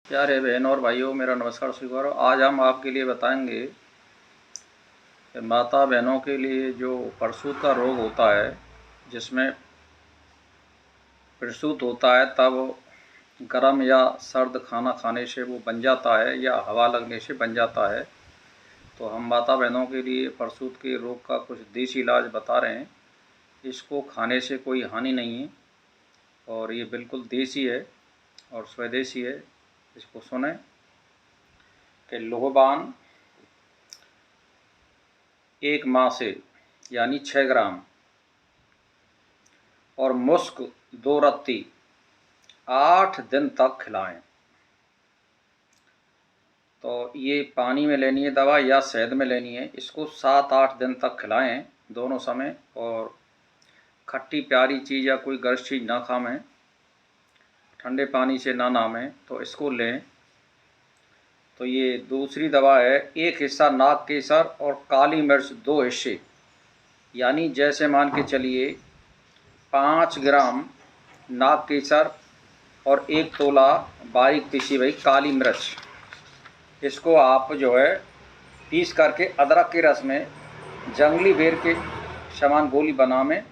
प्यारे बहनों और भाइयों, मेरा नमस्कार स्वीकार। आज हम आपके लिए बताएंगे कि माता बहनों के लिए जो प्रसूत का रोग होता है, जिसमें प्रसूत होता है तब गर्म या सर्द खाना खाने से वो बन जाता है या हवा लगने से बन जाता है। तो हम माता बहनों के लिए प्रसूत के रोग का कुछ देसी इलाज बता रहे हैं। इसको खाने से कोई हानि नहीं है और ये बिल्कुल देसी है और स्वदेशी है। इसको सुने कि लोहबान 1 माह से यानी 6 ग्राम और मुस्क 2 रत्ती 8 दिन तक खिलाएं। तो ये पानी में लेनी है दवा या शहद में लेनी है। इसको 7-8 दिन तक खिलाएं दोनों समय। और खट्टी प्यारी चीज़ या कोई गर्म चीज़ ना खाएं, ठंडे पानी से ना नहाएं, तो इसको लें। तो ये दूसरी दवा है, 1 हिस्सा नाग केसर और काली मिर्च 2 हिस्से, यानी जैसे मान के चलिए 5 ग्राम नाग केसर और 1 तोला बारीक पिसी हुई काली मिर्च। इसको आप जो है पीस करके अदरक के रस में जंगली बेर के समान गोली बना में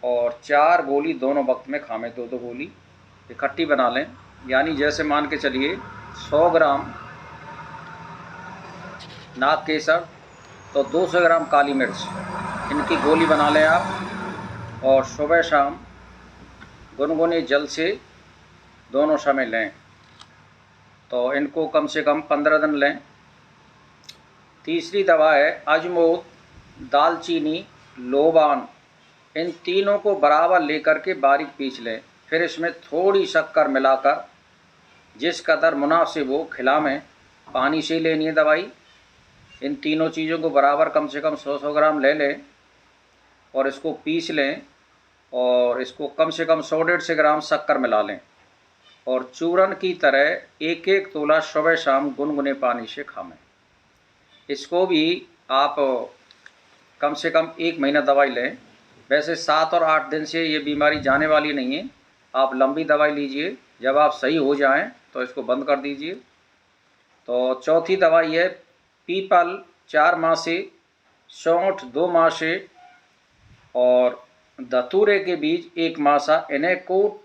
और 4 गोली दोनों वक्त में खामें, 2-2 गोली इकट्ठी बना लें। यानी जैसे मान के चलिए 100 ग्राम नाग केसर तो 200 ग्राम काली मिर्च, इनकी गोली बना लें आप और सुबह शाम गुनगुने जल से दोनों समय लें। तो इनको कम से कम 15 दिन लें। तीसरी दवा है अजमोद, दालचीनी, लोबान, इन तीनों को बराबर लेकर के बारीक पीस लें। फिर इसमें थोड़ी शक्कर मिलाकर जिस कदर मुनासिब हो खिलाएं। पानी से लेनी है दवाई। इन तीनों चीज़ों को बराबर कम से कम 100-100 ग्राम ले लें और इसको पीस लें और इसको कम से कम 100-150 ग्राम शक्कर मिला लें और चूरन की तरह 1-1 तोला सुबह शाम गुनगुने पानी से खाएं। इसको भी आप कम से कम 1 महीना दवाई लें। वैसे 7 और 8 दिन से ये बीमारी जाने वाली नहीं है। आप लंबी दवाई लीजिए, जब आप सही हो जाएं तो इसको बंद कर दीजिए। तो चौथी दवाई है पीपल 4 माह से, सौंठ 2 माह से और धतूरे के बीज 1 मासा। इन्हें कूट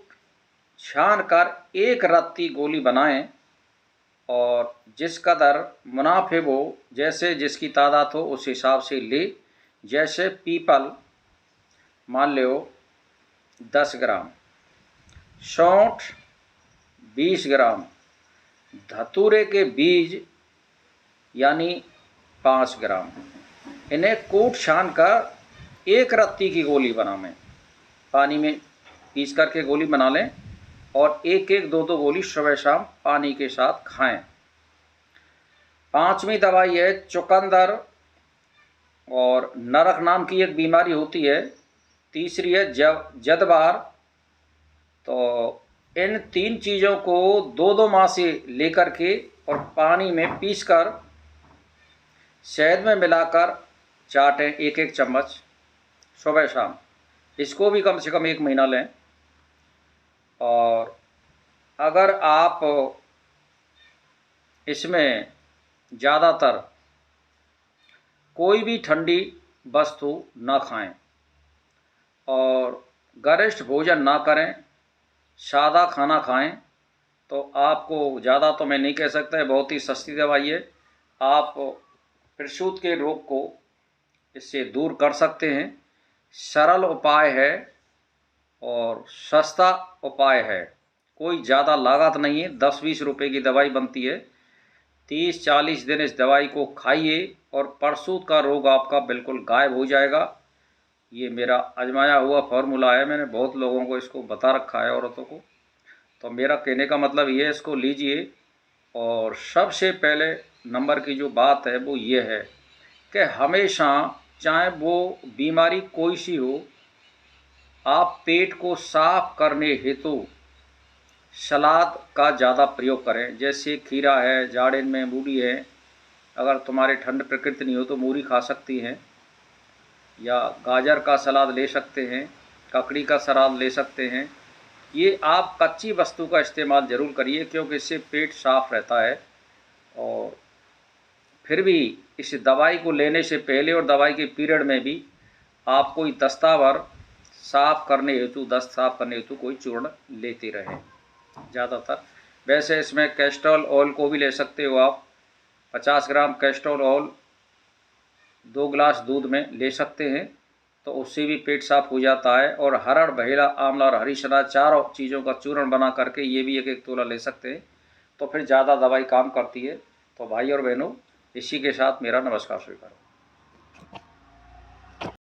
छान कर 1 रत्ती गोली बनाएं और जिस कदर मुनाफिब हो, जैसे जिसकी तादाद हो उस हिसाब से ले। जैसे पीपल मान लो 10 ग्राम, सौंठ 20 ग्राम, धतूरे के बीज यानी 5 ग्राम। इन्हें कूट छान कर 1 रत्ती की गोली बनाएं, पानी में पीस करके गोली बना लें और 1-1, 2-2 गोली सुबह शाम पानी के साथ खाएं। 5वीं दवाई है चुकंदर और नरक नाम की एक बीमारी होती है। तीसरी है जदबार। तो इन 3 चीज़ों को 2-2 माह से लेकर के और पानी में पीसकर शहद में मिलाकर चाटें 1-1 चम्मच सुबह शाम। इसको भी कम से कम 1 महीना लें। और अगर आप इसमें ज़्यादातर कोई भी ठंडी वस्तु ना खाएं और गरिष्ठ भोजन ना करें, सादा खाना खाएं, तो आपको ज़्यादा तो मैं नहीं कह सकता है, बहुत ही सस्ती दवाई है। आप प्रसूत के रोग को इससे दूर कर सकते हैं। सरल उपाय है और सस्ता उपाय है। कोई ज़्यादा लागत नहीं है। 10-20 रुपये की दवाई बनती है। 30-40 दिन इस दवाई को खाइए और प्रसूत का रोग आपका बिल्कुल गायब हो जाएगा। ये मेरा आजमाया हुआ फार्मूला है। मैंने बहुत लोगों को इसको बता रखा है, औरतों को। तो मेरा कहने का मतलब ये है, इसको लीजिए। और सबसे पहले नंबर की जो बात है वो ये है कि हमेशा, चाहे वो बीमारी कोई सी हो, आप पेट को साफ करने हेतु सलाद का ज़्यादा प्रयोग करें। जैसे खीरा है, जाड़ेन में मूली है। अगर तुम्हारे ठंड प्रकृति नहीं हो तो मूली खा सकती हैं, या गाजर का सलाद ले सकते हैं, ककड़ी का सलाद ले सकते हैं। ये आप कच्ची वस्तु का इस्तेमाल ज़रूर करिए, क्योंकि इससे पेट साफ़ रहता है। और फिर भी इस दवाई को लेने से पहले और दवाई के पीरियड में भी आप कोई दस्तावर दस्त साफ़ करने हेतु कोई चूर्ण लेते रहें ज़्यादातर। वैसे इसमें कैस्ट्रॉल ऑयल को भी ले सकते हो आप। 50 ग्राम कैस्ट्रॉल ऑयल 2 गिलास दूध में ले सकते हैं, तो उससे भी पेट साफ हो जाता है। और हरड़, बहेड़ा, आंवला और हरी सलाद चारों चीज़ों का चूर्ण बना करके ये भी एक एक तोला ले सकते हैं, तो फिर ज़्यादा दवाई काम करती है। तो भाई और बहनों, इसी के साथ मेरा नमस्कार स्वीकार।